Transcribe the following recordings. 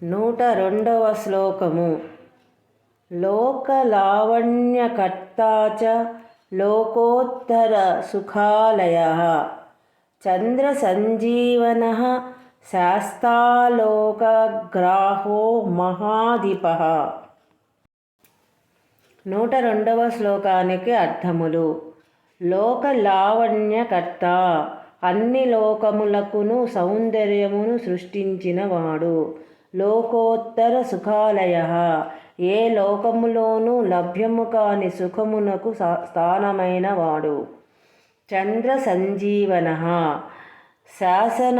102వ శ్లోకము. లోకలావణ్యకర్తా చ లోకోత్తర సుఖాలయః చంద్రసంజీవనః శాస్తాలోకగ్రాహో మహాధిపః. 102వ శ్లోకానికి అర్థములు. లోకలావణ్యకర్త, అన్ని లోకములకును సౌందర్యమును సృష్టించినవాడు. లోకోత్తర సుఖాలయః, ఏ లోకములోనూ లభ్యము కాని సుఖమునకు స్థానమైన వాడు. చంద్ర సంజీవనః, శాసన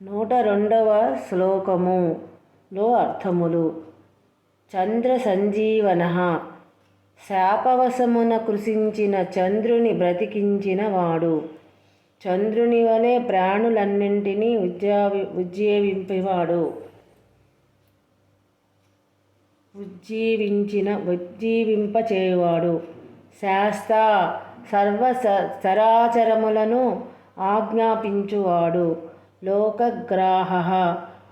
102వ శ్లోకములో అర్థములు. చంద్ర సంజీవనః, శాపవశమున కృశించిన చంద్రుని బ్రతికించిన వాడు. చంద్రుని వలె ప్రాణులన్నింటినీ ఉజ్జీవింపచేయువాడు. శాస్త, సర్వ చరాచరములను ఆజ్ఞాపించువాడు. లోకగ్రాహః,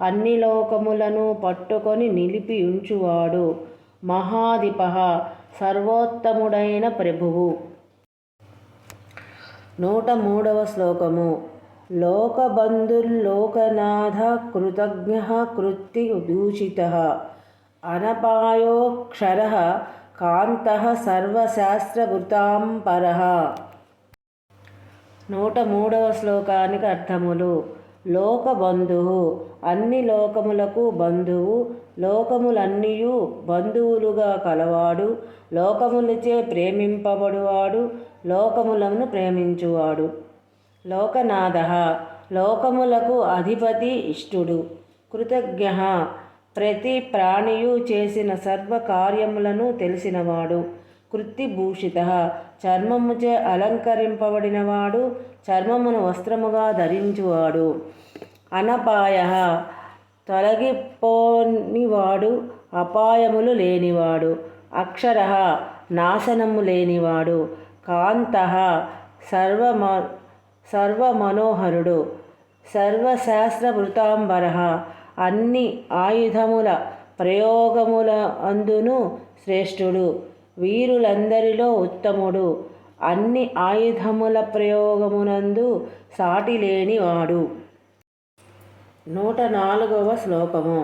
అన్ని లోకములను పట్టుకొని నిలిపి ఉంచువాడు. మహాధిపః, సర్వోత్తముడైన ప్రభువు. 103వ శ్లోకము. లోకబంధుర్లోకనాథ కృతజ్ఞః కృత్తి దూషితః అనపాయోక్షరః కాంతః సర్వశాస్త్రభృతాంపరః. 103వ శ్లోకానికి అర్థములు. లోకబంధువు, అన్ని లోకములకు బంధువు. లోకములన్నీయు బంధువులుగా కలవాడు. లోకములచే ప్రేమింపబడువాడు. లోకములను ప్రేమించువాడు. లోకనాథః, లోకములకు అధిపతి, ఇష్టుడు. కృతజ్ఞః, ప్రతి ప్రాణియు చేసిన సర్వ కార్యములను తెలిసినవాడు. కృత్తిభూషితః, చర్మముచే అలంకరింపబడినవాడు. చర్మమును వస్త్రముగా ధరించువాడు. అనపాయః, తొలగిపోనివాడు. అపాయములు లేనివాడు. అక్షరః, నాశనము లేనివాడు. కాంతః, సర్వమనోహరుడు. సర్వశాస్త్రభృతాంబరః, అన్ని ఆయుధముల ప్రయోగముల అందును శ్రేష్ఠుడు. వీరులందరిలో ఉత్తముడు. అన్ని ఆయుధముల ప్రయోగమునందు సాటిలేనివాడు. 104వ శ్లోకము.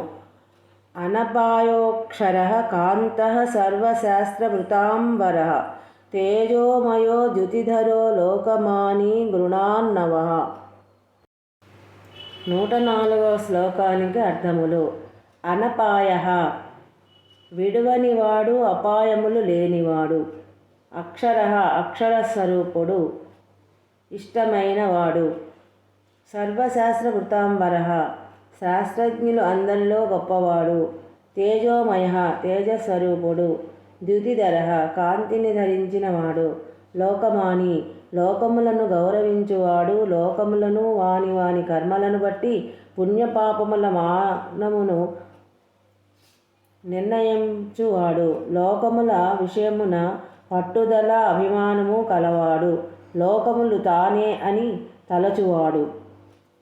అనపాయోక్షరః కాంతః సర్వశాస్త్రభృతాంబరః తేజోమయో ద్యుతిధరో లోకమాని గృణాన్నవః. 104వ శ్లోకానికి అర్థములు. అనపాయః, విడువనివాడు, అపాయములు లేనివాడు. అక్షరః, అక్షరస్వరూపుడు, ఇష్టమైనవాడు. సర్వశాస్త్రభృతాంబరః, శాస్త్రజ్ఞులు అందరిలో గొప్పవాడు. తేజోమయః, తేజస్వరూపుడు. ద్యుతిధరః, కాంతిని ధరించినవాడు. లోకమాని, లోకములను గౌరవించువాడు. లోకములను వాని వాని కర్మలను బట్టి పుణ్యపాపముల మానమును నిర్ణయించువాడు. లోకముల విషయమున పట్టుదల అభిమానము కలవాడు. లోకములు తానే అని తలచువాడు.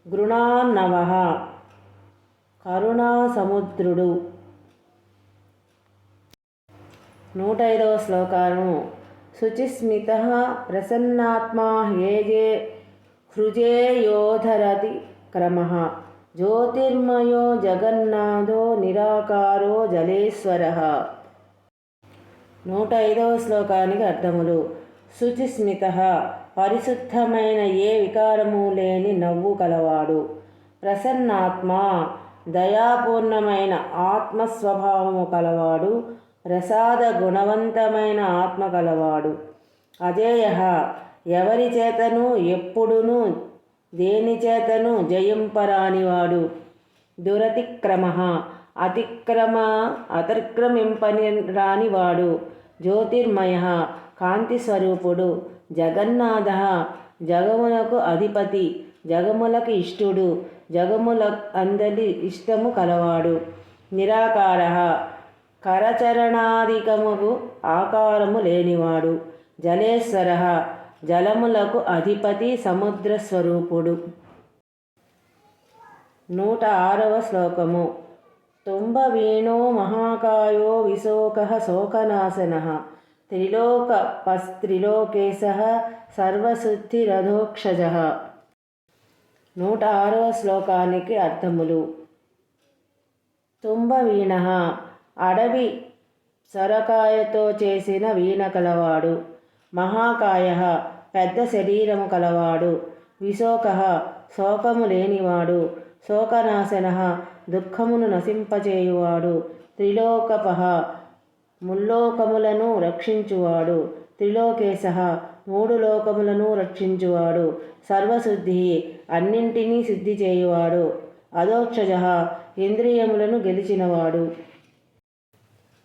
గృణాన్నవః, కరుణాసముద్రుడు. 105వ శ్లోకము. శుచిస్మితః ప్రసన్నాత్మా హృజేయోధరతి క్రమః జ్యోతిర్మయో జగన్నాథో నిరాకారో జలేశ్వరః. 105వ శ్లోకానికి అర్థములు. శుచిస్మితః, పరిశుద్ధమైన ఏ వికారము లేని నవ్వు కలవాడు. ప్రసన్నాత్మ, దయాపూర్ణమైన ఆత్మస్వభావము కలవాడు. ప్రసాద గుణవంతమైన ఆత్మ కలవాడు. అజేయః, ఎవరి చేతను ఎప్పుడును దేని చేతను జయింపరానివాడు. దురతిక్రమః, అతిక్రమింపని రానివాడు. జ్యోతిర్మయః, కాంతిస్వరూపుడు. జగన్నాథః, జగములకు అధిపతి, జగములకు ఇష్టుడు. జగముల అందరి ఇష్టము కలవాడు. నిరాకారః, కరచరణాధికముగు ఆకారము లేనివాడు. జలేశ్వర జలములకు అధిపతి సముద్రస్వరూపుడు. 106వ శ్లోకము. తుంబవీణో మహాకాయో విశోకః శోకనాశనః త్రిలోకేశః సర్వశుద్ధిరధోక్షజః. 106వ శ్లోకానికి అర్థములు. తుంబవీణ అడవి సొరకాయతో చేసిన వీణ కలవాడు. మహాకాయ పెద్ద శరీరము కలవాడు. విశోక శోకము లేనివాడు. శోకనాశన దుఃఖమును నశింపచేయువాడు. త్రిలోకప ముల్లోకములను రక్షించువాడు. త్రిలోకేశ 3 లోకములను రక్షించువాడు. సర్వశుద్ధి అన్నింటినీ శుద్ధి చేయువాడు. అధోక్షజ ఇంద్రియములను గెలిచినవాడు.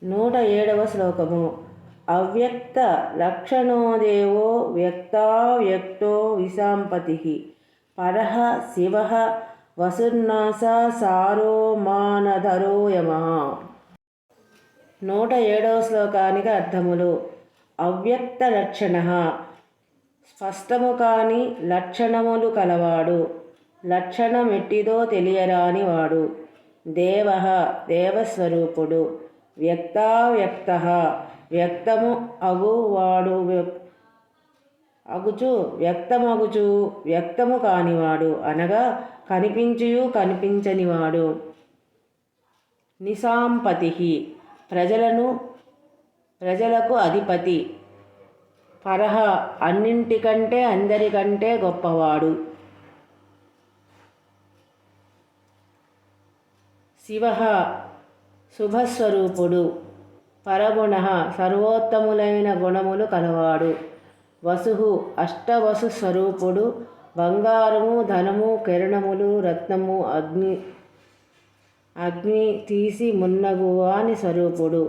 107వ శ్లోకము. అవ్యక్త లక్షణో దేవో వ్యక్తావ్యక్తో విశాంపతి పరః శివః వసుర్నాస సారో మానధరో యమః. 107వ శ్లోకానికి అర్థములు. అవ్యక్త లక్షణ స్పష్టము కాని లక్షణములు కలవాడు. లక్షణమెట్టిదో తెలియరాని వాడు. దేవ దేవస్వరూపుడు. వ్యక్తావ్యక్త వ్యక్తము అగువాడు అగుచు వ్యక్తమగుచు వ్యక్తము కానివాడు అనగా కనిపించియు కనిపించనివాడు. నిశాంపతి ప్రజలకు అధిపతి. పరః అన్నింటికంటే అందరికంటే గొప్పవాడు. శివ శుభస్వరూపుడు. పరగుణ సర్వోత్తములైన గుణములు కలవాడు. వసు అష్టవసు స్వరూపుడు. బంగారము ధనము కిరణములు రత్నము అగ్ని తీసి మున్నగువాని స్వరూపుడు.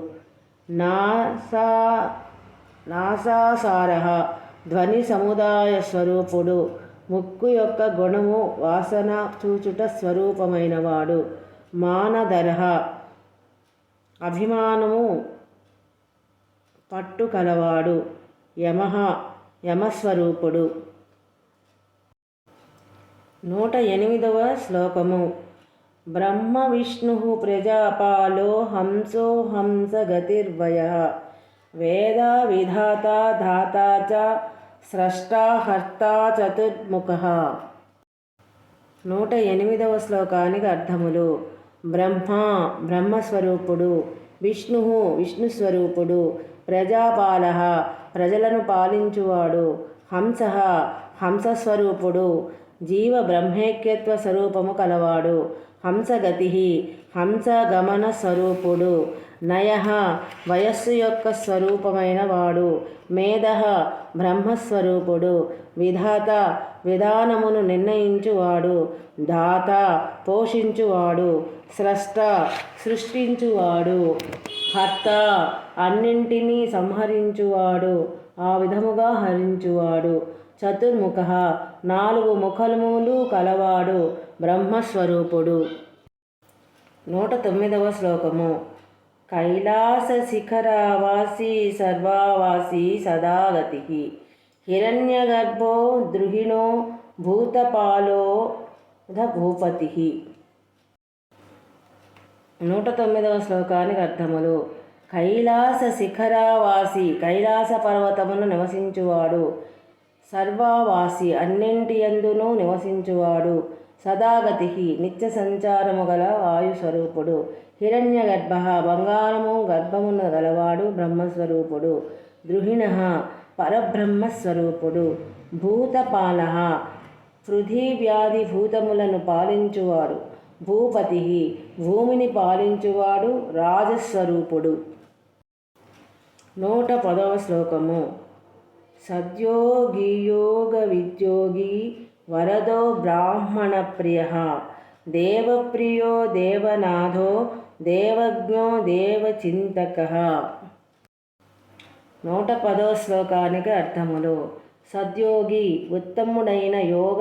నాసాసార ధ్వని సముదాయ స్వరూపుడు. ముక్కు యొక్క గుణము వాసన చూచుట స్వరూపమైనవాడు. మానధర అభిమానము పట్టు కలవాడు. యమస్వరూపుడు. 108వ శ్లోకము. బ్రహ్మ విష్ణు ప్రజాపాలో హంసో హంసగతిర్వయః వేద విధాత ధాత చ స్రష్టా హర్త చతుర్ముఖః. 108వ శ్లోకానికి అర్థములు. బ్రహ్మస్వరూపుడు. విష్ణుస్వరూపుడు. ప్రజాపాల ప్రజలను పాలించువాడు. హంసస్వరూపుడు. జీవ బ్రహ్మైక్యత్వ స్వరూపము కలవాడు. హంసగతి హంసగమన స్వరూపుడు. నయ వయస్సు యొక్క స్వరూపమైన వాడు. మేధ బ్రహ్మస్వరూపుడు. విధాత విధానమును నిర్ణయించువాడు. దాత పోషించువాడు. స్రష్ట సృష్టించువాడు. హర్త అన్నింటినీ సంహరించువాడు. ఆ విధముగా హరించువాడు. చతుర్ముఖ 4 ముఖములు కలవాడు. బ్రహ్మస్వరూపుడు. 109వ శ్లోకము. కైలాస శిఖరావాసి సర్వావాసి సదాగతి హిరణ్యగర్భో ద్రుహిణో భూతపాలో భూపతి. 109వ శ్లోకానికి అర్థములు. కైలాస శిఖరావాసి కైలాస పర్వతమును నివసించువాడు. సర్వావాసి అన్నింటియందునూ నివసించువాడు. సదాగతి నిత్య సంచారము గల వాయుస్వరూపుడు. హిరణ్యగర్భ బంగారము గర్భమున గలవాడు. బ్రహ్మస్వరూపుడు. ద్రుహిణ పరబ్రహ్మస్వరూపుడు. భూతపాల పృథివ్యాధి భూతములను పాలించువాడు. భూపతి భూమిని పాలించువాడు. రాజస్వరూపుడు. 110వ శ్లోకము. సద్యోగియోగ విద్యోగి వరదో బ్రాహ్మణ ప్రియ దేవప్రియో దేవనాథో దేవజ్ఞో దేవచింతకః. 110వ శ్లోకానికి అర్థములు. సద్యోగి ఉత్తముడైన యోగ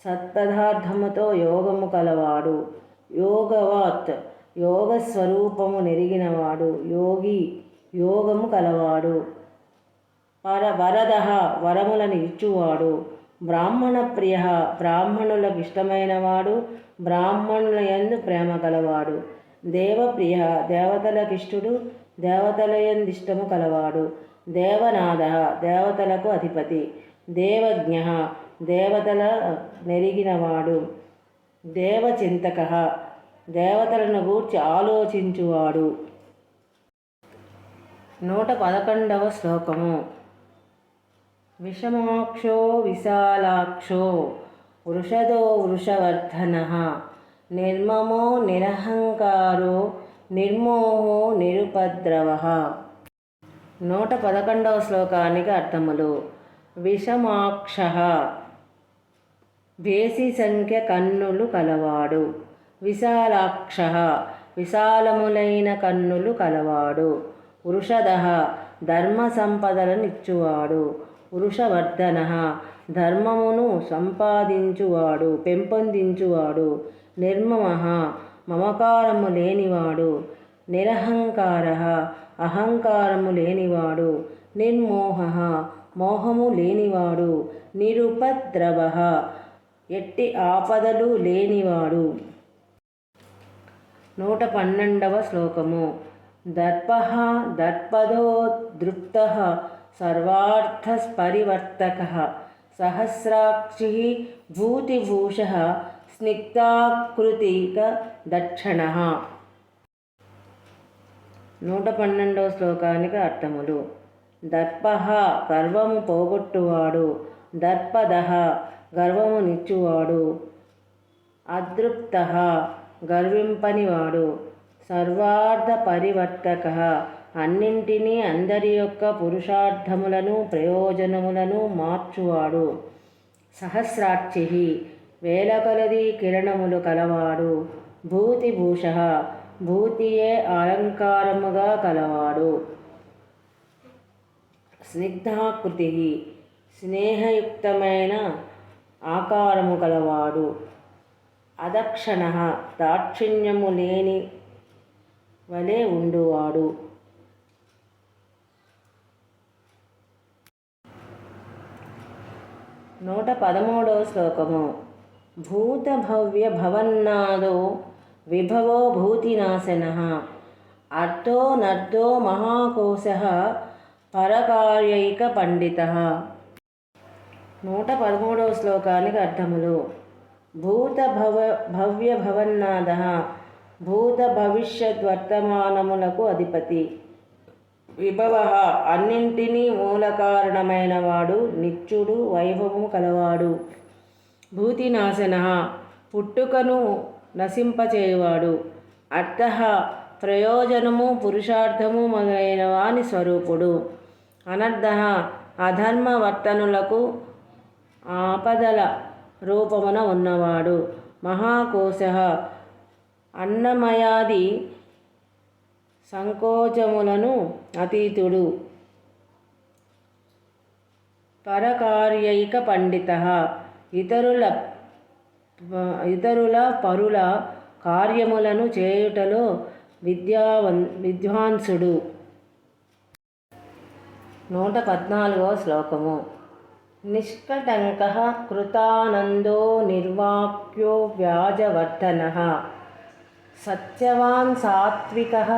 సత్పదార్థముతో యోగము కలవాడు. యోగవాత్ యోగ స్వరూపము నెరిగినవాడు. యోగి యోగము కలవాడు. వరద వరములను ఇచ్చువాడు. బ్రాహ్మణ ప్రియ బ్రాహ్మణులకు ఇష్టమైనవాడు. బ్రాహ్మణుల యందు ప్రేమ కలవాడు. దేవప్రియ దేవతలకిష్టుడు. దేవతల యందు ఇష్టము కలవాడు. దేవనాథ దేవతలకు అధిపతి. దేవజ్ఞ దేవతల నెరిగినవాడు. దేవచింతక దేవతలను గూర్చి ఆలోచించువాడు. 111వ శ్లోకము. విషమాక్షో విశాలాక్షో వృషదో వృషవర్ధనః నిర్మమో నిరహంకారో నిర్మోహో నిరుపద్రవః. 111వ శ్లోకానికి అర్థములు. విషమాక్షః వేసి సంఖ్య కన్నులు కలవాడు. విశాలాక్షః విశాలములైన కన్నులు కలవాడు. వృషదః ధర్మ సంపదలనిచ్చువాడు. వృషవర్ధనః ధర్మమును సంపాదించువాడు, పెంపొందించువాడు. నిర్మమః మమకారము లేనివాడు. నిరహంకారః అహంకారము లేనివాడు. నిర్మోహః మోహము లేనివాడు. నిరుపద్రవః ఎట్టి ఆపదలు లేనివాడు. 112వ శ్లోకము. దర్పః దర్పదో దృప్తః సర్వార్థపరివర్తకః సహస్రాక్షి భూతిభూషః స్నిగ్ధాకృతిక దక్షిణః. 112వ శ్లోకానికి అర్థములు. దర్పః గర్వము పోగొట్టువాడు. దర్పదః గర్వమునిచ్చువాడు. అదృప్తః గర్వింపనివాడు. సర్వార్థ పరివర్తకః అన్నింటినీ అందరి యొక్క పురుషార్థములను ప్రయోజనములను మార్చువాడు. సహస్రాక్షి వేలకొలది కిరణములు కలవాడు. భూతిభూషః భూతియే అలంకారముగా కలవాడు. స్నిగ్ధాకృతి స్నేహయుక్తమైన ఆకారము కలవాడు. అదక్షణః దాక్షిణ్యము లేని వలె ఉండువాడు. 113వ శ్లోకము. భూతభవ్య భవన్నాదో విభవో భూతినాశనః అర్థో నర్దో మహాకోశః పరకార్యైక పండితః. 113వ శ్లోకానికి అర్థములు. భవ్య భవన్నాథః భూత భవిష్యద్వర్తమానములకు అధిపతి. విభవః అన్నింటినీ మూలకారణమైన వాడు. నిత్యుడు వైభవము కలవాడు. భూతినాశనః పుట్టుకను నశింపచేయువాడు. అర్థః ప్రయోజనము పురుషార్థము మొదలైన వాని స్వరూపుడు. అనర్థః అధర్మవర్తనులకు ఆపదల రూపమున ఉన్నవాడు. మహాకోశః అన్నమయాది సంకోచములను అతీతుడు. పరకార్యైక పండితః ఇతరుల పరుల కార్యములను చేయుటలో విద్వాంసుడు. 114వ శ్లోకము. నిష్కటంకః కృతానందో నిర్వాక్యో వ్యాజవర్ధనః సత్యవాన్ సాత్వికః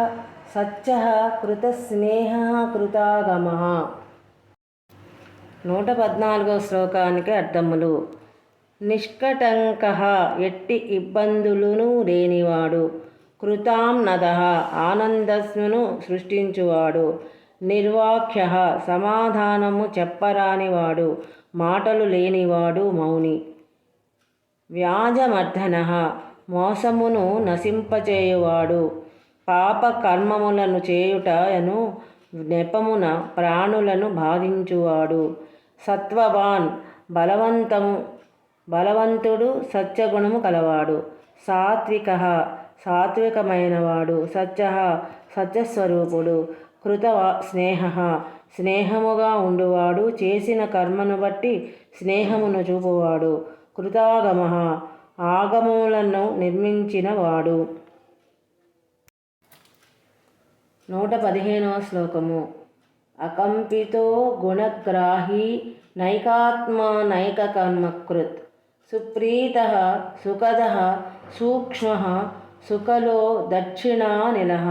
సత్యః కృతస్నేహః కృతాగమః. 114వ శ్లోకానికి అర్థములు. నిష్కటంకః ఎట్టి ఇబ్బందులను లేనివాడు. కృతాంనదః ఆనందస్సును సృష్టించువాడు. నిర్వాక్యః సమాధానము చెప్పరానివాడు. మాటలు లేనివాడు మౌని. వ్యాజమర్ధనః మోసమును నశింపచేయువాడు. పాప కర్మములను చేయుటను నెపమున ప్రాణులను బాధించువాడు. సత్వవాన్ బలవంతుడు సత్యగుణము కలవాడు. సాత్వికః సాత్వికమైనవాడు. సత్యః సత్యస్వరూపుడు. కృత స్నేహః స్నేహముగా ఉండువాడు. చేసిన కర్మను బట్టి స్నేహమును చూపువాడు. కృతాగమః ఆగమములను నిర్మించినవాడు. 115వ శ్లోకము. అకంపితో గుణగ్రాహీ నైకాత్మా నైకకర్మకృత్ సుప్రీతః సుఖదః సూక్ష్మః సుఖలో దక్షిణానిలః.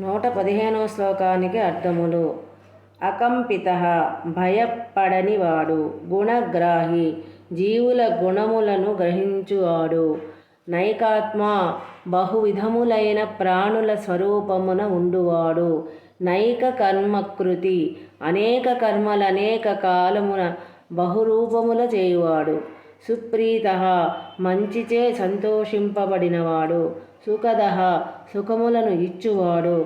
115వ శ్లోకానికి అర్థములు. అకంపితః భయపడనివాడు, గుణగ్రాహి జీవుల గుణములను గ్రహించువాడు, నైకాత్మ బహువిధములైన ప్రాణుల స్వరూపమున ఉండువాడు, నైక కర్మకృతి అనేక కర్మలనేక కాలమున బహురూపముల చేయువాడు, సుప్రీతః మంచిచే సంతోషింపబడినవాడు, సుఖదః సుఖములను ఇచ్చువాడు,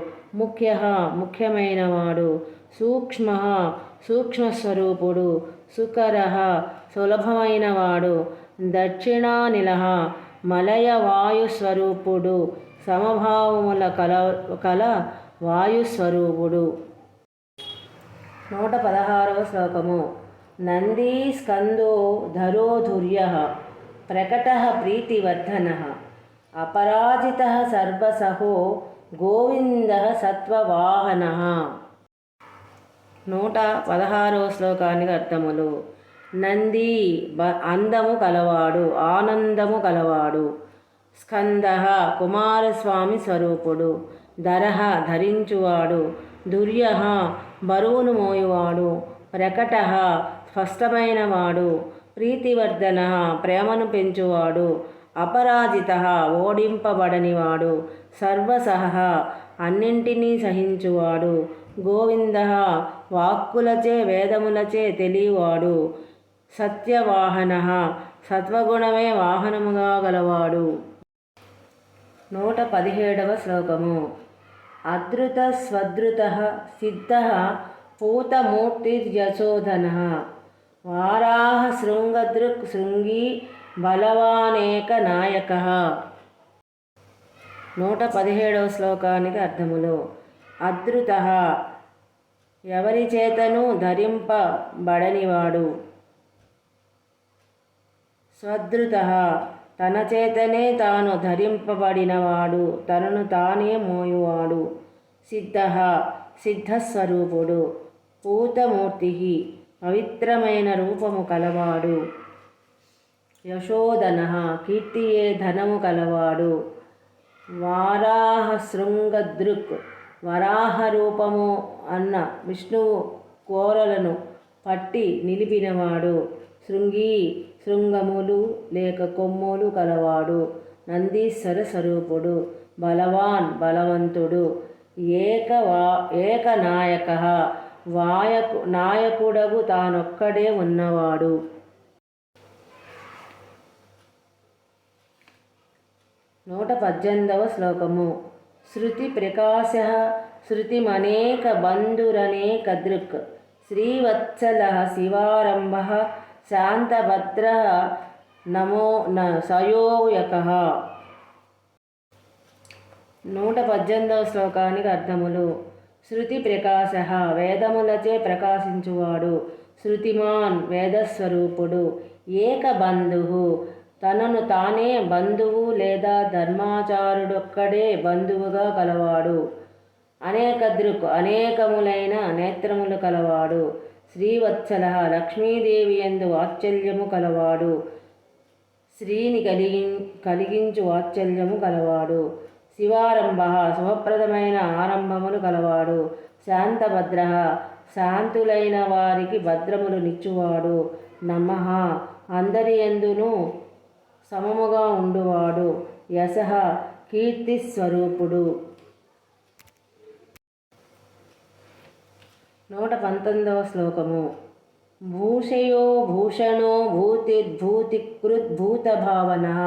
ముఖ్యః ముఖ్యమైనవాడు, సూక్ష్మః సూక్ష్మస్వరూపుడు, సుకరః సులభమైనవాడు, దక్షిణానిలః మలయ వాయుస్వరూపుడు, సమభావముల కల వాయుస్వరూపుడు. 116వ శ్లోకము. నందీ స్కందో ధరోధుర్యః ప్రకటః ప్రీతివర్ధనః అపరాజితః సర్వసహో గోవిందః సత్వవాహనః. 116వ శ్లోకానికి అర్థములు. నంది అందము కలవాడు, ఆనందము కలవాడు. స్కందః కుమారస్వామి స్వరూపుడు. ధరః ధరించువాడు. దుర్యః బరువును మోయువాడు. ప్రకటః స్పష్టమైనవాడు. ప్రీతివర్ధనః ప్రేమను పెంచువాడు. అపరాజితః ఓడింపబడనివాడు. సర్వసహ అన్నింటినీ సహించువాడు. గోవిందః వాక్కులచే వేదములచే తెలియవాడు. సత్యవాహనః సత్వగుణమే వాహనముగా గలవాడు. 117వ శ్లోకము. అధృత స్వధృతః సిద్ధః పూతమూర్తిర్యశోధనః వారాహ శృంగదృక్ శృంగీ బలవానేక నాయకః. 117వ శ్లోకానికి అర్థములు. అధృతః ఎవరి చేతను ధరింపబడనివాడు. స్వధృతః తన చేతనే తాను ధరింపబడినవాడు, తనను తానే మోయువాడు. సిద్ధః సిద్ధస్వరూపుడు. పూతమూర్తి పవిత్రమైన రూపము కలవాడు. యశోధనః కీర్తియే ధనము కలవాడు. వారాహ శృంగదృక్ వరాహ రూపము అన్న విష్ణువు కోరలను పట్టి నిలిపినవాడు. శృంగి శృంగములు లేక కొమ్ములు కలవాడు. నందీశ్వర స్వరూపుడు. బలవాన్ బలవంతుడు. ఏకనాయకః నాయకుడగు తానొక్కడే ఉన్నవాడు. 118వ శ్లోకము. శృతి ప్రకాశః శృతిమనేక బంధురనేక దృక్ శ్రీవత్సలః శివారంభః శాంతభద్రః నమో సయోయకః. 118వ శ్లోకానికి అర్థములు. శృతి ప్రకాశః వేదములచే ప్రకాశించువాడు. శృతిమాన్ వేదస్వరూపుడు. ఏకబంధుః తనను తానే బంధువు లేదా ధర్మాచారుడొక్కడే బంధువుగా కలవాడు. అనేక దృక్ అనేకములైన నేత్రములు కలవాడు. శ్రీవత్సలః లక్ష్మీదేవి యందు వాత్సల్యము కలవాడు. శ్రీని కలిగించు వాత్సల్యము కలవాడు. శివారంభః శుభప్రదమైన ఆరంభములు కలవాడు. శాంతభద్రః శాంతులైన వారికి భద్రములు నిచ్చువాడు. నమః అందరి యందును సమముగా ఉండువాడు. యశః కీర్తిస్వరూపుడు. 119వ శ్లోకము. భూషయో భూషణో భూతిర్భూతికృద్భూతభావనః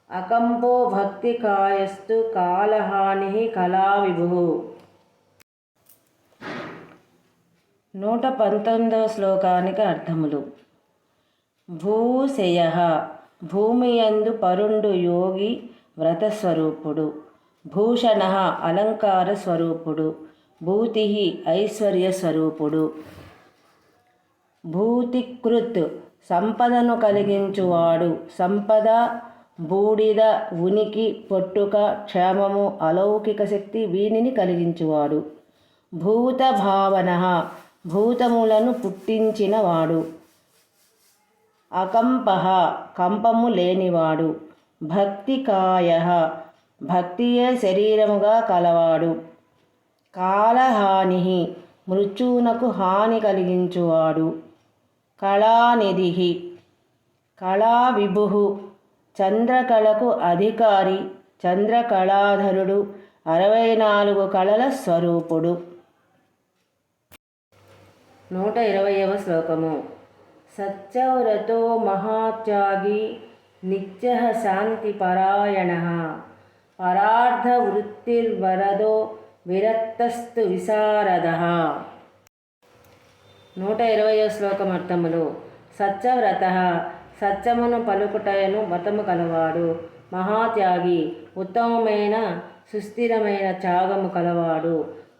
అకంపో భక్తికాయస్తు కాలహానిః కళావిభుః. 119వ శ్లోకానికి అర్థములు. భూషయః భూమియందు పరుండు యోగి వ్రతస్వరూపుడు. భూషణః అలంకార స్వరూపుడు. భూతిః ఐశ్వర్య స్వరూపుడు. భూతికృత్ సంపదను కలిగించువాడు. సంపద బూడిద, ఉనికి, పుట్టుక, క్షేమము, అలౌకిక శక్తి వీనిని కలిగించువాడు. భూత భావన భూతములను పుట్టించినవాడు. అకంప కంపము లేనివాడు. భక్తికాయ భక్తియే శరీరముగా కలవాడు. కాలహాని మృత్యువునకు హాని కలిగించువాడు. కళానిధి కళావిభు చంద్రకళకు అధికారి. చంద్రకళాధరుడు 64 కళల స్వరూపుడు. 120వ శ్లోకము. సత్యవ్రతో మహాత్యాగి నిత్యః శాంతిపరాయణః పరార్థవృత్తిర్వరదో విరక్తస్తు విశారదః. 120వ శ్లోకం అర్థములు. సత్యవ్రత సత్యమును పలుకుటయను వ్రతము కలవాడు. మహాత్యాగి ఉత్తమమైన సుస్థిరమైన త్యాగము కలవాడు.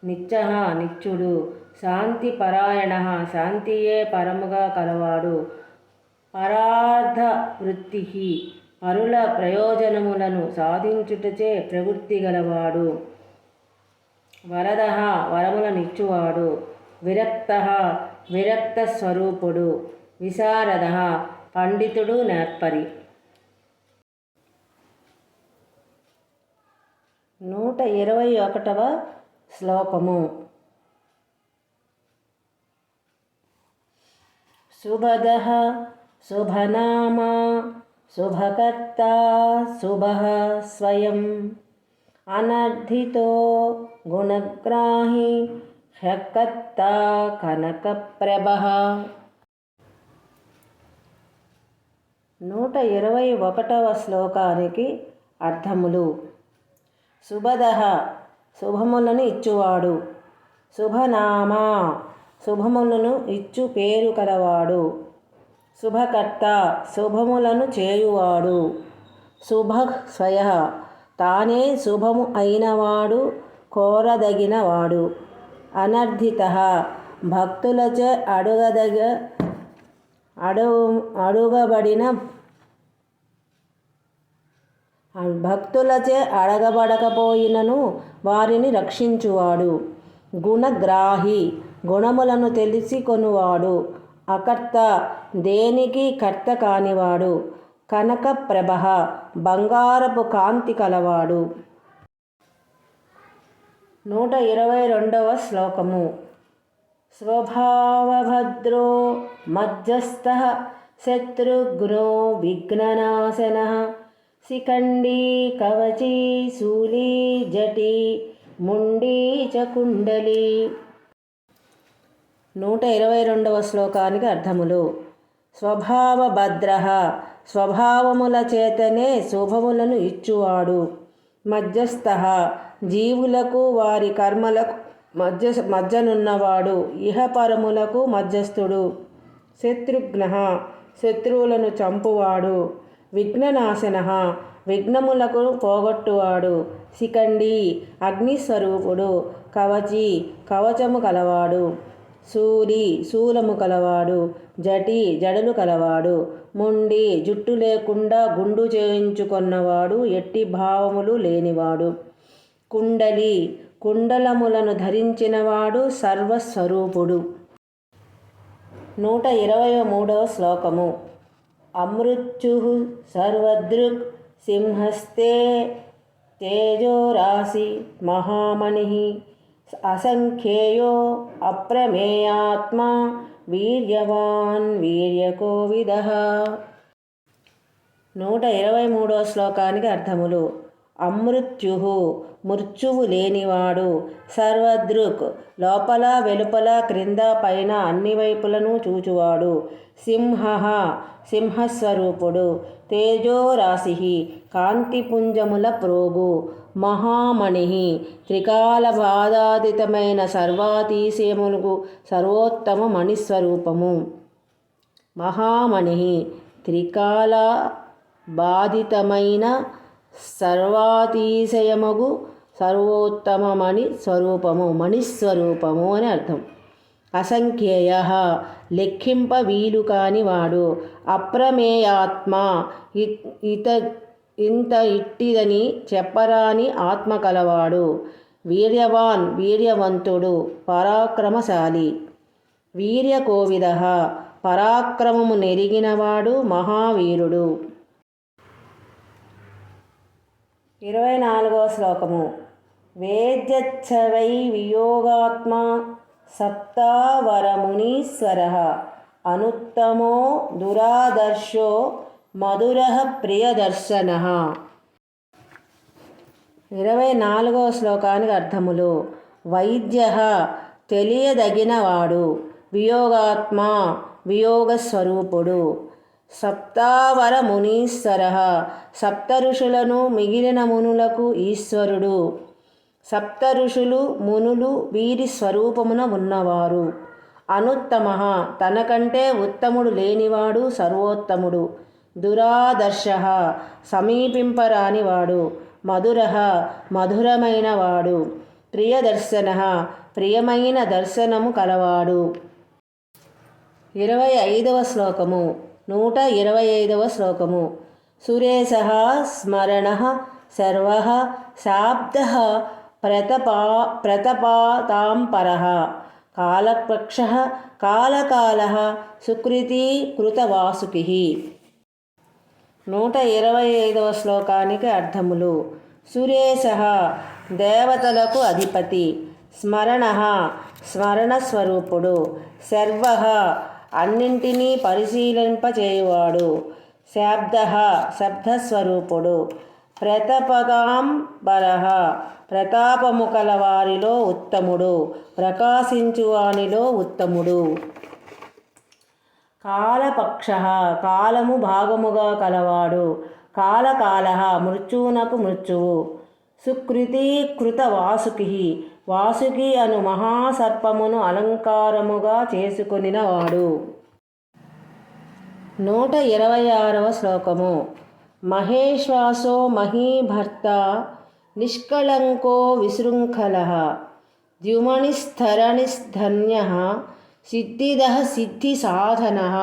నిత్యః నిత్యుడు. శాంతిపరాయణ శాంతియే పరముగా కలవాడు. పరార్థ వృత్తి పరుల ప్రయోజనములను సాధించుటచే ప్రవృత్తి గలవాడు. వరద వరములనిచ్చువాడు. విరక్త విరక్త స్వరూపుడు. విశారద పండితుడు నేర్పరి. 121వ శ్లోకము. శుభదః శుభనామా శుభకర్తా శుభః స్వయం అనర్థితో గుణగ్రాహి హ్యకర్తా కనకప్రభః. 121వ శ్లోకానికి అర్థములు. శుభదః శుభములను ఇచ్చువాడు. శుభనామా శుభములను ఇచ్చు పేరు కలవాడు. శుభకర్త శుభములను చేయువాడు. శుభ స్వయ తానే శుభము అయినవాడు, కోరదగినవాడు. అనర్థిత భక్తులచే అడగబడకపోయినను వారిని రక్షించువాడు. గుణగ్రాహి గుణములను తెలిసికొనువాడు. అకర్త దేనికి కర్త కానివాడు. కనకప్రభ బంగారపు కాంతి కలవాడు. 122వ శ్లోకము. స్వభావభద్రో మధ్యస్థః శత్రుఘ్నో విఘ్ననాశనః శిఖండీ కవచీ శూలీ జటీ ముండీ చ కుండలి. 122వ శ్లోకానికి అర్థములు. స్వభావభద్ర స్వభావముల చేతనే శుభములను ఇచ్చువాడు. మధ్యస్థ జీవులకు వారి కర్మలకు మధ్యనున్నవాడు. ఇహపరములకు మధ్యస్థుడు. శత్రుఘ్న శత్రువులను చంపువాడు. విఘ్ననాశన విఘ్నములకు పోగొట్టువాడు. శిఖండి అగ్నిస్వరూపుడు. కవచి కవచము కలవాడు. శూలి శూలము కలవాడు. జటి జడలు కలవాడు. ముండి జుట్టు లేకుండా గుండు చేయించుకొన్నవాడు. ఎట్టి భావములు లేనివాడు. కుండలి కుండలములను ధరించినవాడు. సర్వస్వరూపుడు. 123వ శ్లోకము. అమృత్యు సర్వదృక్ సింహస్తే తేజోరాశి మహామణి అసంఖ్యేయో అప్రమేయాత్మా వీర్యవాన్ వీర్యకోవిదః. 123వ శ్లోకానికి అర్థములు. అమృత్యు మృత్యువు లేనివాడు. సర్వదృక్ లోపల వెలుపల క్రింద పైన అన్ని వైపులను చూచువాడు. సింహ సింహస్వరూపుడు. తేజోరాశి కాంతిపుంజముల ప్రోగు. మహామణి త్రికాలబాధాదితమైన సర్వాతిశయములకు సర్వోత్తమ మణిస్వరూపము. మహామణి త్రికాల బాధితమైన సర్వాతిశయమగు సర్వోత్తమ మణి స్వరూపము మణిస్వరూపము అని అర్థం. అసంఖ్యేయ లెక్కింప వీలు కానివాడు. అప్రమేయాత్మ ఇంత ఇట్టిదని చెప్పరాని ఆత్మ కలవాడు. వీర్యవాన్ వీర్యవంతుడు, పరాక్రమశాలి. వీర్యకోవిద పరాక్రమము నెరిగినవాడు, మహావీరుడు. 24వ శ్లోకము. వేద్యచ్చ వై వియోగాత్మా సప్తావరమునీశ్వరః అనుత్తమో దురాదర్శో మధురః ప్రియదర్శనః. 24వ శ్లోకానికి అర్థములు. వైద్యః తెలియదగినవాడు, వియోగాత్మ వియోగస్వరూపుడు, సప్తావర మునీశ్వరః సప్తఋషులను మిగిలిన మునులకు ఈశ్వరుడు. సప్తఋషులు మునులు వీరి స్వరూపమున ఉన్నవారు. అనుత్తమః తనకంటే ఉత్తముడు లేనివాడు, సర్వోత్తముడు. దురాదర్శః సమీపింపరానివాడు. మధురః మధురమైనవాడు. ప్రియదర్శనః ప్రియమైన దర్శనము కలవాడు. 25వ శ్లోకము. 125వ శ్లోకము. సురేశః స్మరణః సర్వః శాబ్దః ప్రతపాతాంపరః కాలపక్షః కాలకాలః సుకృతీ కృతవాసుకిః. 125వ శ్లోకానికి అర్థములు. సురేశః దేవతలకు అధిపతి. స్మరణః స్మరణస్వరూపుడు. సర్వః అన్నింటినీ పరిశీలింపచేయువాడు. శాబ్దః శబ్దస్వరూపుడు. ప్రతపదాంబరః ప్రతాపము కల వారిలో ఉత్తముడు, ప్రకాశించువానిలో ఉత్తముడు. కాలపక్షః కాలము భాగముగా కలవాడు. కాలకాలః మృత్యువునకు మృత్యువు. సుకృతీకృత వాసుకి వాసుకి అను మహాసర్పమును అలంకారముగా చేసుకొనినవాడు. 126వ శ్లోకము. మహేశ్వాసో మహీభర్త నిష్కళంకో విశృంఖలః ద్యుమణిస్తరణిధన్యః సిద్ధిదః సిద్ధిసాధనః.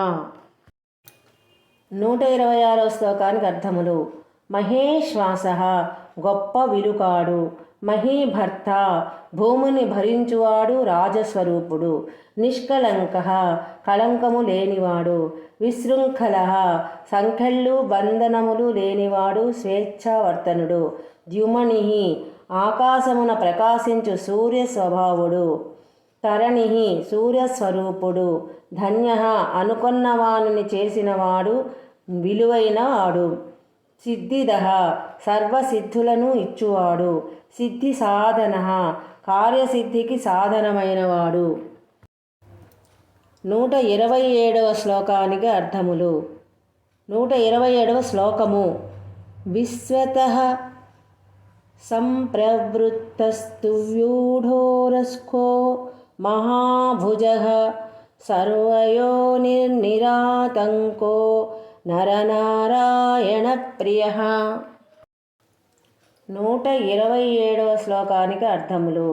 126వ శ్లోకానికి అర్థములు. మహేశ్వాసః గొప్ప విలుకాడు. మహీభర్త భూమిని భరించువాడు, రాజస్వరూపుడు. నిష్కళంకః కళంకము లేనివాడు. విశృంఖలః సంఖ్యలు బంధనములు లేనివాడు, స్వేచ్ఛావర్తనుడు. ద్యుమణిః ఆకాశమున ప్రకాశించు సూర్య స్వభావుడు. తరణిః సూర్యస్వరూపుడు. ధన్యః అనుకొన్న వానిని చేసినవాడు, విలువైన వాడు. సిద్ధిదః సర్వసిద్ధులను ఇచ్చువాడు. సిద్ధి సాధనః కార్యసిద్ధికి సాధనమైనవాడు. 127వ శ్లోకానికి అర్థములు. 127వ శ్లోకము. విశ్వతః సంప్రవృత్తస్తు వ్యూఢోరస్కో మహాభుజః సర్వయోనిర్నిరాతంకో నరనారాయణ ప్రియః. 127వ శ్లోకానికి అర్థములు.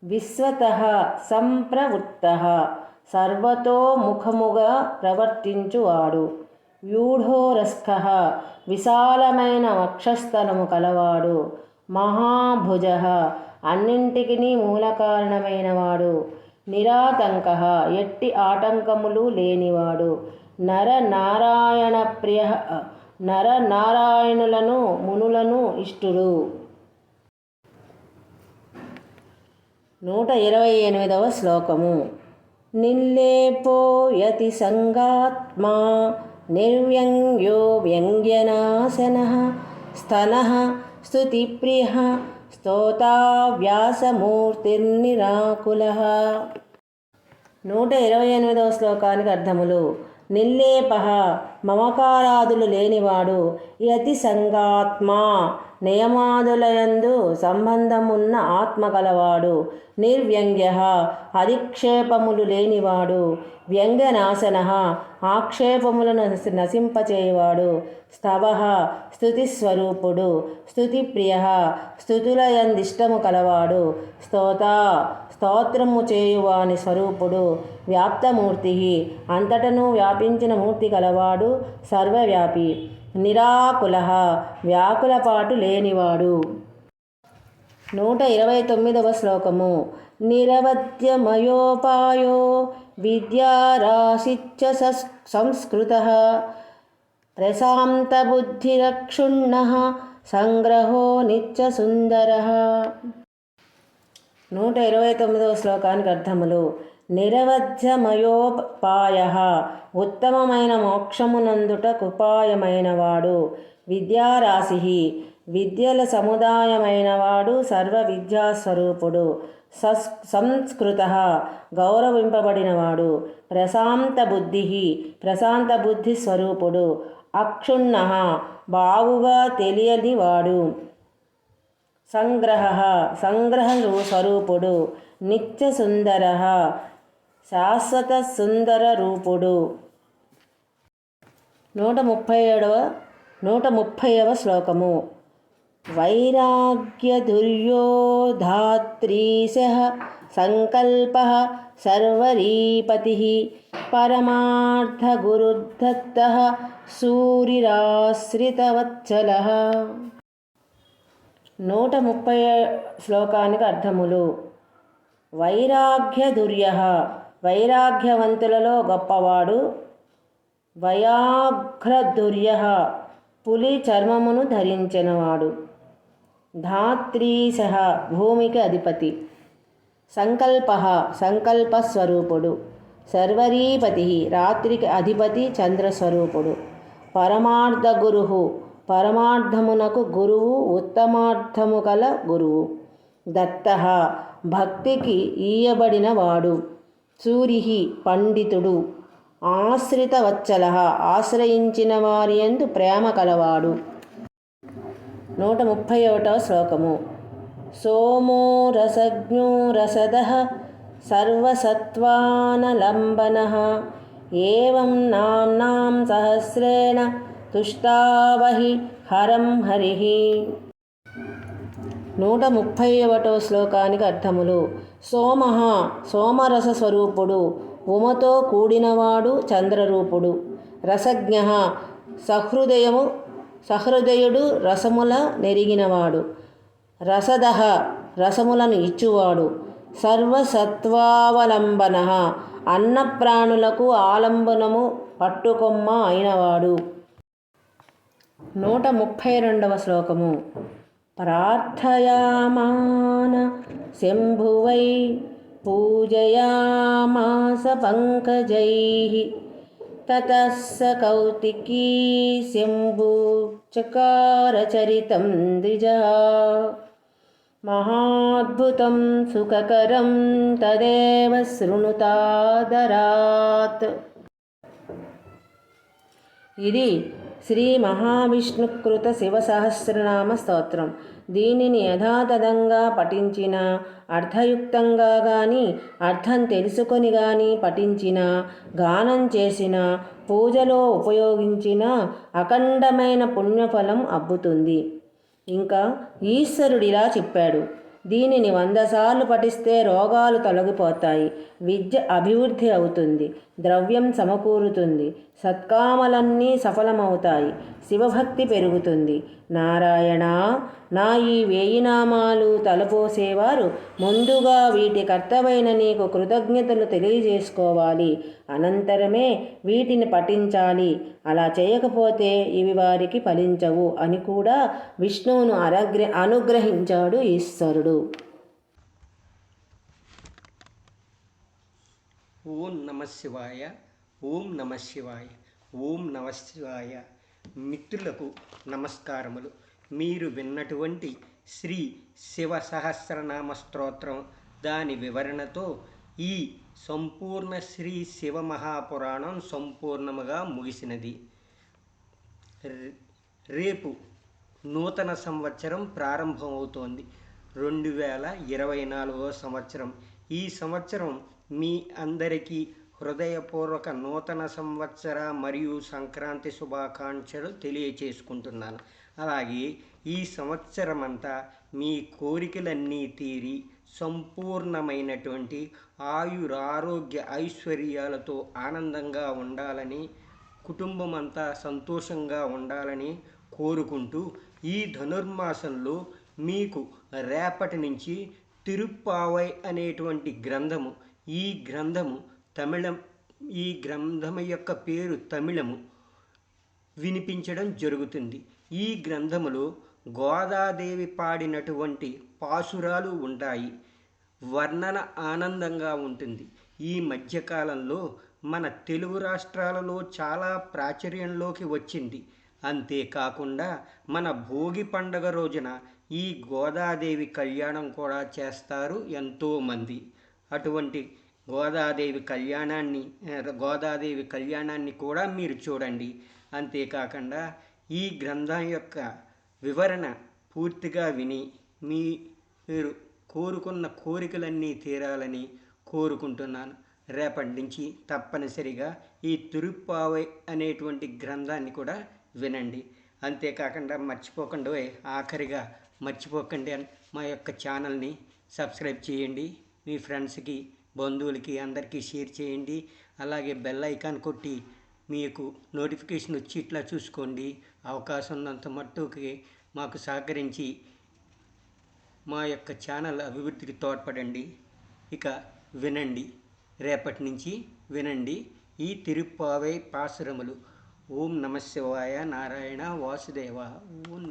విశ్వతః సంప్రవృత్తః సర్వతో ముఖముగా ప్రవర్తించువాడు. వ్యూఢోరస్కః విశాలమైన వక్షస్థలము కలవాడు. మహాభుజః అన్నింటికి మూలకారణమైనవాడు. నిరాతంకః ఎట్టి ఆటంకములు లేనివాడు. నరనారాయణ ప్రియః నరనారాయణులను మునులను ఇష్టుడు. 128వ శ్లోకము. నిర్లేపో యతి సంగాత్మా నిర్వ్యంగ్యో వ్యంగ్యనాశనః స్తనః స్తుతిప్రియః స్తోతా వ్యాసమూర్తిర్నిరాకులః. 128వ శ్లోకానికి అర్థములు. నిర్లేపః మమకారాదులు లేనివాడు. యతి సంగాత్మా నియమాదులయందు సంబంధమున్న ఆత్మ గలవాడు. నిర్వ్యంగ్యః అధిక్షేపములు లేనివాడు. వ్యంగ్యనాశనః ఆక్షేపములను నశింపచేయువాడు. స్తవః స్తుతిస్వరూపుడు. స్తుతిప్రియః స్తుతులయందిష్టము కలవాడు. స్తోత స్తోత్రము చేయువాని స్వరూపుడు. వ్యాప్తమూర్తి అంతటను వ్యాపించిన మూర్తి కలవాడు. సర్వవ్యాపి నిరాకుల వ్యాకులపాటు లేనివాడు. 129వ శ్లోకము. నిరవధ్యమయోపాయో విద్యారాశిచ్చ సంస్కృతః ప్రశాంతబుద్ధిరక్షుణ్ణః సంగ్రహో నిత్యసుందరః. 129వ శ్లోకానికి అర్థములు. నిరవధ్యమయోపాయః ఉత్తమమైన మోక్షమునందుటకు ఉపాయమైనవాడు. విద్యారాశి విద్యల సముదాయమైనవాడు. సర్వ విద్యాస్వరూపుడు. సంస్కృతః గౌరవింపబడినవాడు. ప్రశాంత బుద్ధి స్వరూపుడు. అక్షుణ్ణః బాగుగా తెలియనివాడు. సంగ్రహ స్వరూపుడు. నిత్యసుందరః శాశ్వత సుందర రూపుడు. 130వ శ్లోకము. వైరాగ్యదుర్యోధాత్రీశః సంకల్పః సర్వరీపతిః పరమార్థగురుర్దత్తః సూరిరాశ్రితవత్సలః. 130 శ్లోకానికి అర్థములు. వైరాగ్యదుర్యః వైరాగ్యవంతులలో గొప్పవాడు. వయాఘ్రదుర్యః పులి చర్మమును ధరించినవాడు. ధాత్రీశః భూమికి అధిపతి. సంకల్పస్వరూపుడు. సర్వరీపతి రాత్రికి అధిపతి చంద్రస్వరూపుడు. పరమార్థగురు పరమార్థమునకు గురువు. ఉత్తమార్థము కల గురువు. దత్తః భక్తికి ఈయబడినవాడు. సూరిః పండితుడు. ఆశ్రితవత్సలః ఆశ్రయించిన వారి యందు ప్రేమ కలవాడు. 131వ శ్లోకము. సోమో రసజ్ఞో రసదః సర్వసత్వానలంబనః ఏవం నామ్నాం సహస్రేణ తుష్టావహి హరం హరిః. 131వ శ్లోకానికి అర్థములు. సోమరస స్వరూపుడు. ఉమతో కూడినవాడు. చంద్రరూపుడు. రసజ్ఞః సహృదయుడు. రసముల నెరిగినవాడు. రసదః రసములను ఇచ్చువాడు. సర్వసత్వావలంబనః అన్నప్రాణులకు ఆలంబనము పట్టుకొమ్మ అయినవాడు. 132వ శ్లోకము. ప్రార్థయామాన శంభువై పూజయామాస పంకజైః తతః స కౌతికీ శంభు చకార చరితం ద్విజః మహాద్భుతం సుఖకరం తదేవ శృణుతాదరాత్. ఇది శ్రీ మహావిష్ణుకృత శివసహస్రనామ స్తోత్రం. దీనిని యథాతథంగా పఠించిన, అర్థయుక్తంగా కానీ అర్థం తెలుసుకొని కానీ పఠించిన, గానం చేసిన, పూజలో ఉపయోగించిన అఖండమైన పుణ్యఫలం అబ్బుతుంది. ఇంకా ఈశ్వరుడిలా చెప్పాడు. దీనిని 100 సార్లు పఠిస్తే రోగాలు తొలగిపోతాయి. విద్య అభివృద్ధి అవుతుంది. ద్రవ్యం సమకూరుతుంది. సత్కామలన్నీ సఫలమవుతాయి. శివభక్తి పెరుగుతుంది. నారాయణ, నా ఈ 1000 నామాలు తలపోసేవారు ముందుగా వీటి కర్తవైన నీకు కృతజ్ఞతలు తెలియజేసుకోవాలి. అనంతరమే వీటిని పఠించాలి. అలా చేయకపోతే ఇవి వారికి ఫలించవు అని కూడా విష్ణువును అనుగ్రహించాడు ఈశ్వరుడు. ఓం నమ శివాయ. ఓం నమ శివాయ. ఓం నమ శివాయ. మిత్రులకు నమస్కారములు. మీరు విన్నటువంటి శ్రీ శివ సహస్రనామ స్తోత్రం, దాని వివరణతో ఈ సంపూర్ణ శ్రీ శివ మహాపురాణం సంపూర్ణముగా ముగిసినది. రేపు నూతన సంవత్సరం ప్రారంభమవుతోంది. 2024వ సంవత్సరం. ఈ సంవత్సరం మీ అందరికీ హృదయపూర్వక నూతన సంవత్సర మరియు సంక్రాంతి శుభాకాంక్షలు తెలియచేసుకుంటున్నాను. అలాగే ఈ సంవత్సరం అంతా మీ కోరికలన్నీ తీరి సంపూర్ణమైనటువంటి ఆయురారోగ్య ఐశ్వర్యాలతో ఆనందంగా ఉండాలని కుటుంబం అంతా సంతోషంగా ఉండాలని కోరుకుంటూ ఈ ధనుర్మాసంలో మీకు రేపటి నుంచి తిరుప్పావై అనేటువంటి గ్రంథము, ఈ గ్రంథము తమిళం, ఈ గ్రంథము యొక్క పేరు తమిళము వినిపించడం జరుగుతుంది. ఈ గ్రంథములో గోదాదేవి పాడినటువంటి పాసురాలు ఉంటాయి. వర్ణన ఆనందంగా ఉంటుంది. ఈ మధ్యకాలంలో మన తెలుగు రాష్ట్రాలలో చాలా ప్రాచుర్యంలోకి వచ్చింది. అంతేకాకుండా మన భోగి పండగ రోజున ఈ గోదాదేవి కళ్యాణం కూడా చేస్తారు ఎంతోమంది. అటువంటి గోదాదేవి కళ్యాణాన్ని కూడా మీరు చూడండి. అంతేకాకుండా ఈ గ్రంథం యొక్క వివరణ పూర్తిగా విని మీరు కోరుకున్న కోరికలన్నీ తీరాలని కోరుకుంటున్నాను. రేపటి నుంచి తప్పనిసరిగా ఈ తిరుప్పావై అనేటువంటి గ్రంథాన్ని కూడా వినండి. అంతేకాకుండా ఆఖరిగా మర్చిపోకండి మా యొక్క ఛానల్ని సబ్స్క్రైబ్ చేయండి. మీ ఫ్రెండ్స్కి, బంధువులకి అందరికీ షేర్ చేయండి. అలాగే బెల్ ఐకాన్ కొట్టి మీకు నోటిఫికేషన్ వచ్చి ఇట్లా చూసుకోండి. అవకాశం ఉన్నంత మట్టుకి మాకు సహకరించి మా యొక్క ఛానల్ అభివృద్ధికి తోడ్పడండి. ఇక వినండి, రేపటి నుంచి వినండి ఈ తిరుప్పావై పాసురములు. ఓం నమ శివాయ. నారాయణ వాసుదేవ. ఓం